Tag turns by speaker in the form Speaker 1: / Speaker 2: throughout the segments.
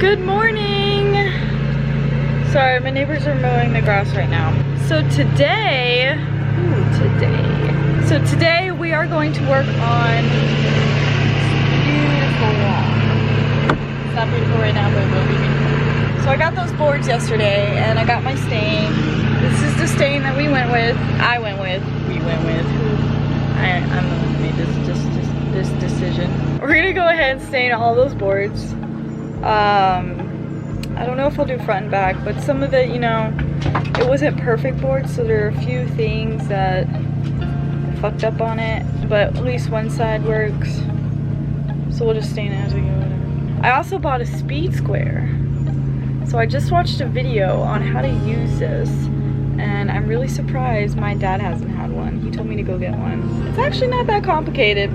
Speaker 1: Good morning! Sorry, my neighbors are mowing the grass right now. So today we are going to work on this beautiful wall. It's not beautiful right now, but it will be beautiful. So I got those boards yesterday and I got my stain. This is the stain that we went with. I'm the one who made this decision. We're gonna go ahead and stain all those boards. I don't know if I'll do front and back, but some of it, you know, it wasn't perfect board, so there are a few things that fucked up on it, but at least one side works. So we'll just stain it as we go, whatever. I also bought a speed square. So I just watched a video on how to use this, and I'm really surprised my dad hasn't had one. He told me to go get one. It's actually not that complicated.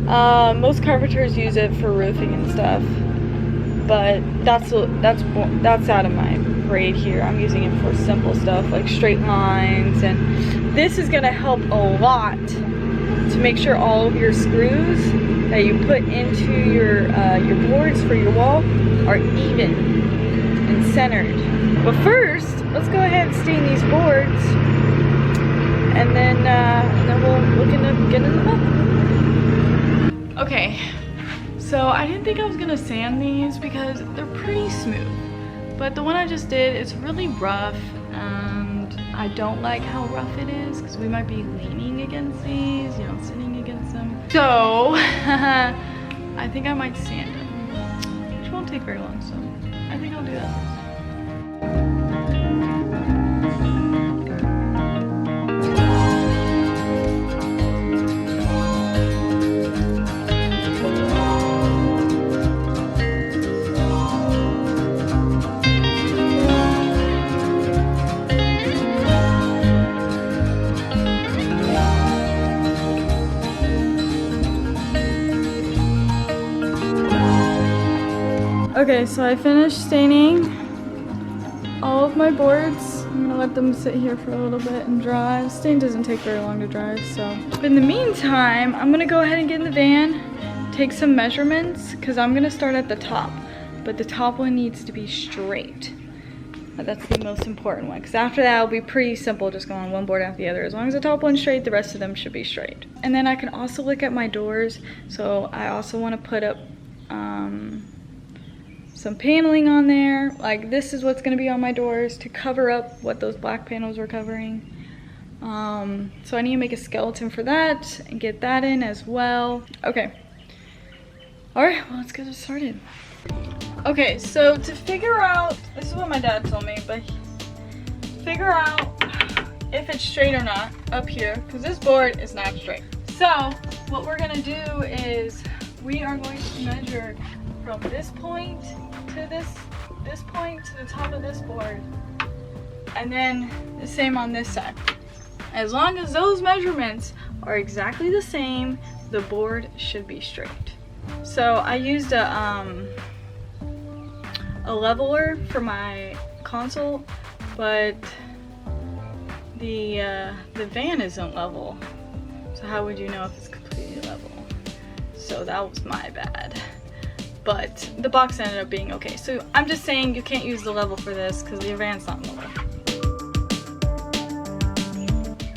Speaker 1: Most carpenters use it for roofing and stuff, but that's out of my grade here. I'm using it for simple stuff like straight lines, and this is gonna help a lot to make sure all of your screws that you put into your boards for your wall are even and centered. But first, let's go ahead and stain these boards, and then we'll look into getting them up. Okay, so I didn't think I was gonna sand these because they're pretty smooth, but the one I just did is really rough, and I don't like how rough it is because we might be leaning against these, you know, sitting against them. So I think I might sand them, which won't take very long, so I think I'll do that first. Okay, so I finished staining all of my boards. I'm gonna let them sit here for a little bit and dry. The stain doesn't take very long to dry, so. But in the meantime, I'm gonna go ahead and get in the van, take some measurements, because I'm gonna start at the top. But the top one needs to be straight. That's the most important one, because after that it'll be pretty simple, just going one board after the other. As long as the top one's straight, the rest of them should be straight. And then I can also look at my doors, so I also want to put up some paneling on there. Like, this is what's going to be on my doors to cover up what those black panels were covering. So I need to make a skeleton for that and get that in as well. Okay. Alright, well, let's get it started. Okay, so to figure out, this is what my dad told me, but figure out if it's straight or not up here, because this board is not straight. So what we're going to do is we are going to measure from this point to this point to the top of this board, and then the same on this side. As long as those measurements are exactly the same, the board should be straight. So I used a leveler for my console, but the van isn't level. So how would you know if it's completely level? So that was my bad. But the box ended up being okay. So I'm just saying you can't use the level for this because the van's not level.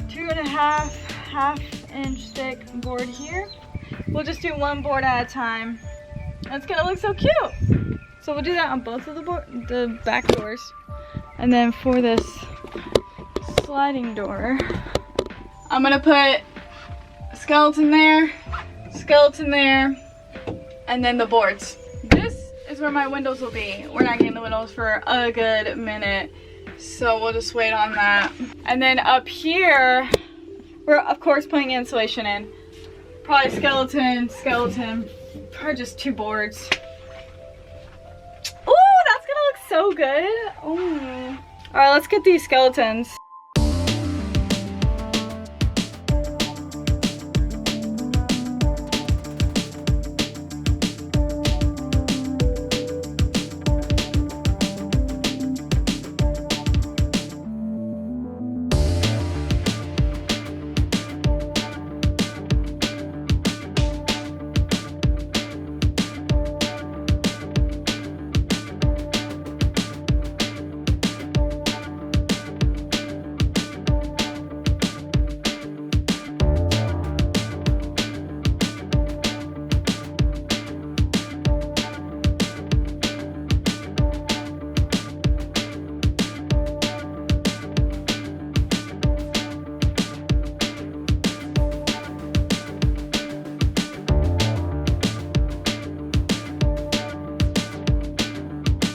Speaker 1: 2.5 half-inch thick board here. We'll just do one board at a time. That's gonna look so cute. So we'll do that on both of the back doors. And then for this sliding door, I'm gonna put a skeleton there, and then the boards. This is where my windows will be. We're not getting the windows for a good minute, so we'll just wait on that. And then up here, we're of course putting insulation in. Probably skeleton, probably just 2 boards. Oh, that's gonna look so good. Oh. All right, let's get these skeletons.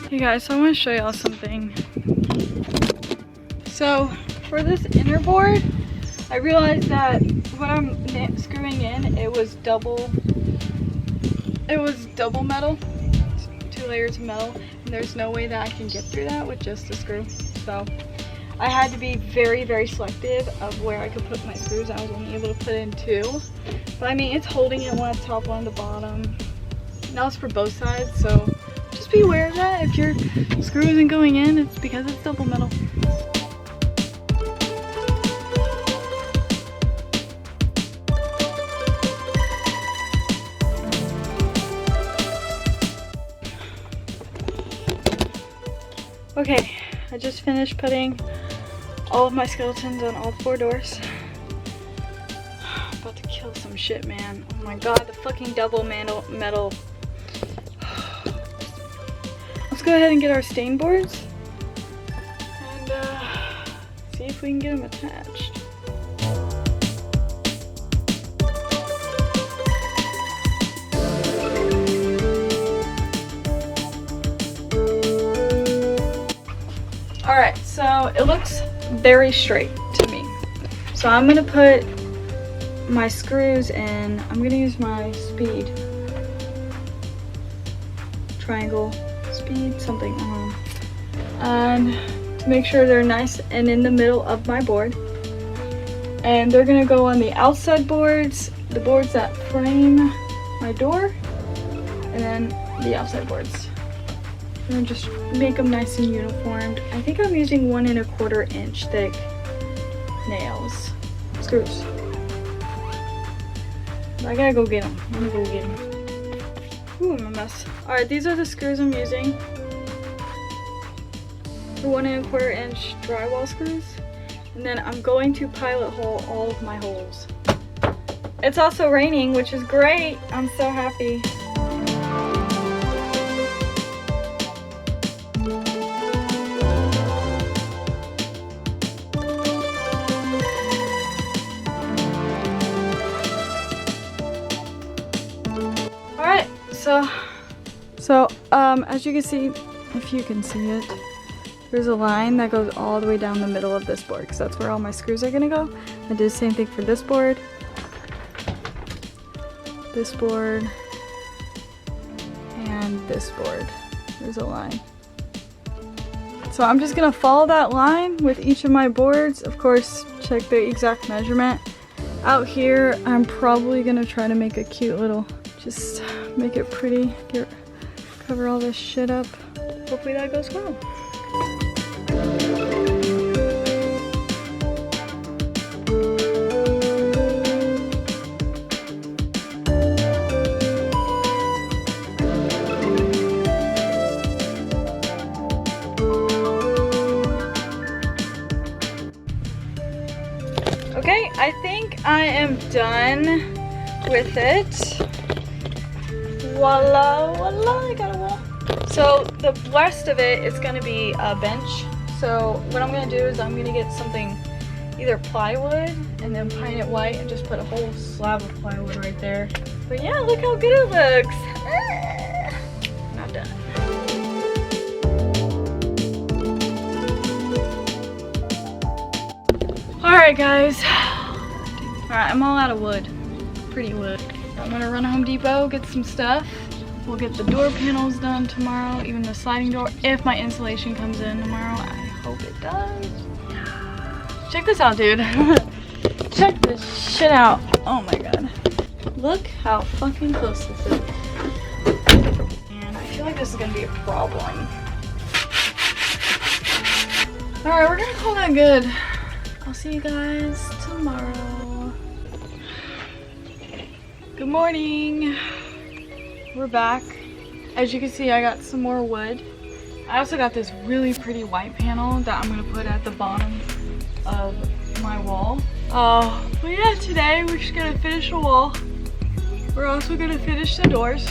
Speaker 1: Hey guys, so I want to show y'all something. So for this inner board, I realized that when I'm screwing in, it was double metal, 2 layers of metal, and there's no way that I can get through that with just a screw. So I had to be very, very selective of where I could put my screws. I was only able to put in 2, but I mean, it's holding it one at the top, one at the bottom. And that was for both sides, so just be aware of that. If your screw isn't going in, it's because it's double metal. Okay, I just finished putting all of my skeletons on all 4 doors. I'm about to kill some shit, man. Oh my god, the fucking double metal. Let's go ahead and get our stain boards and see if we can get them attached. Alright, so it looks very straight to me. So I'm gonna put my screws in. I'm gonna use my speed. Triangle, speed, something. And to make sure they're nice and in the middle of my board. And they're gonna go on the outside boards, the boards that frame my door, and then the outside boards. And just make them nice and uniformed. I think I'm using 1 1/4 inch thick nails, screws. I gotta go get them. I'm gonna go get them. Ooh, I'm a mess. Alright, these are the screws I'm using. The 1 1/4 inch drywall screws. And then I'm going to pilot hole all of my holes. It's also raining, which is great. I'm so happy. So as you can see, if you can see it, there's a line that goes all the way down the middle of this board because that's where all my screws are gonna go. I did the same thing for this board, and this board. There's a line. So I'm just gonna follow that line with each of my boards. Of course, check the exact measurement. Out here, I'm probably gonna try to make a cute little, just make it pretty, cover all this shit up. Hopefully that goes well. Okay, I think I am done with it. Voila, voila, I got a wall. So the rest of it is gonna be a bench. So what I'm gonna do is I'm gonna get something, either plywood and then paint it white and just put a whole slab of plywood right there. But yeah, look how good it looks. Not done. Alright guys. Alright, I'm all out of wood. Pretty wood. I'm gonna run to Home Depot, get some stuff. We'll get the door panels done tomorrow, even the sliding door, if my insulation comes in tomorrow. I hope it does. Check this out, dude. Check this shit out. Oh my god. Look how fucking close this is. And I feel like this is gonna be a problem. Alright, we're gonna call that good. I'll see you guys tomorrow. Good morning. We're back. As you can see, I got some more wood. I also got this really pretty white panel that I'm gonna put at the bottom of my wall. But yeah, today we're just gonna finish the wall. We're also gonna finish the doors.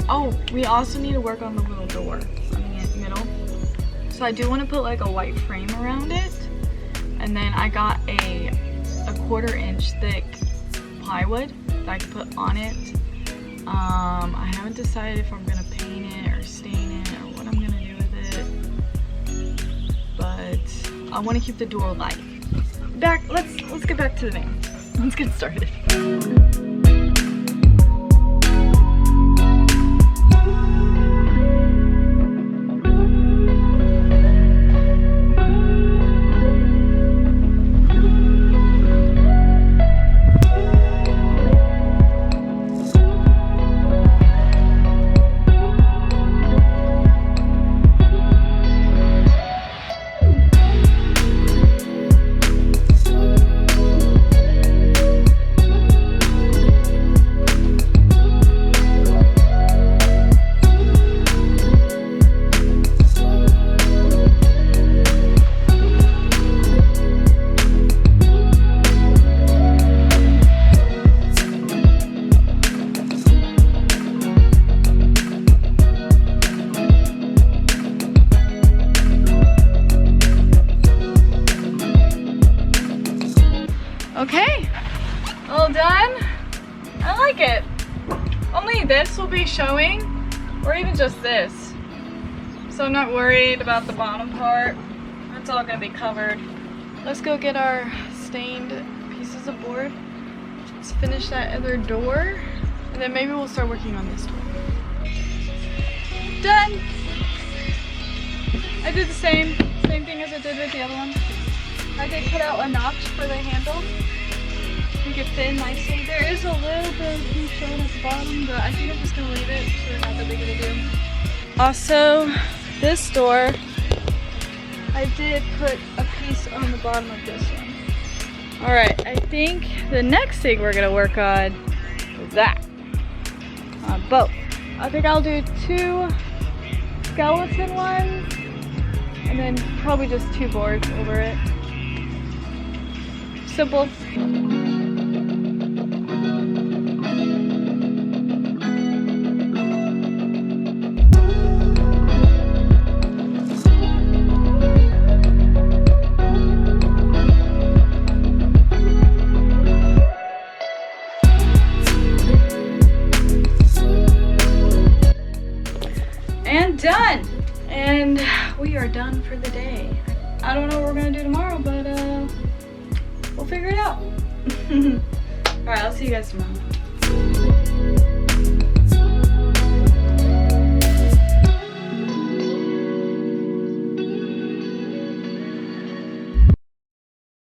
Speaker 1: Oh, we also need to work on the little door in the middle. So I do want to put like a white frame around it. And then I got a 1/4 inch thick plywood that I can put on it. I haven't decided if I'm gonna paint it or stain it or what I'm gonna do with I want to keep the door light. Let's get back to the van. Let's get started. Okay, all done. I like it. Only this will be showing, or even just this. So I'm not worried about the bottom part. That's all gonna be covered. Let's go get our stained pieces of board. Let's finish that other door, and then maybe we'll start working on this door. Done. I did the same thing as I did with the other one. I did cut out a notch for the handle. Make it fit nicely. There is a little bit of blue showing at the bottom, but I think I'm just gonna leave it so they're not that big of a deal. Also, this door, I did put a piece on the bottom of this one. Alright, I think the next thing we're gonna work on is that. Both. I think I'll do 2 skeleton ones, and then probably just 2 boards over it. Simple. And done! And we are done for the day. I don't know what we're gonna do tomorrow, but we'll figure it out. Alright, I'll see you guys tomorrow.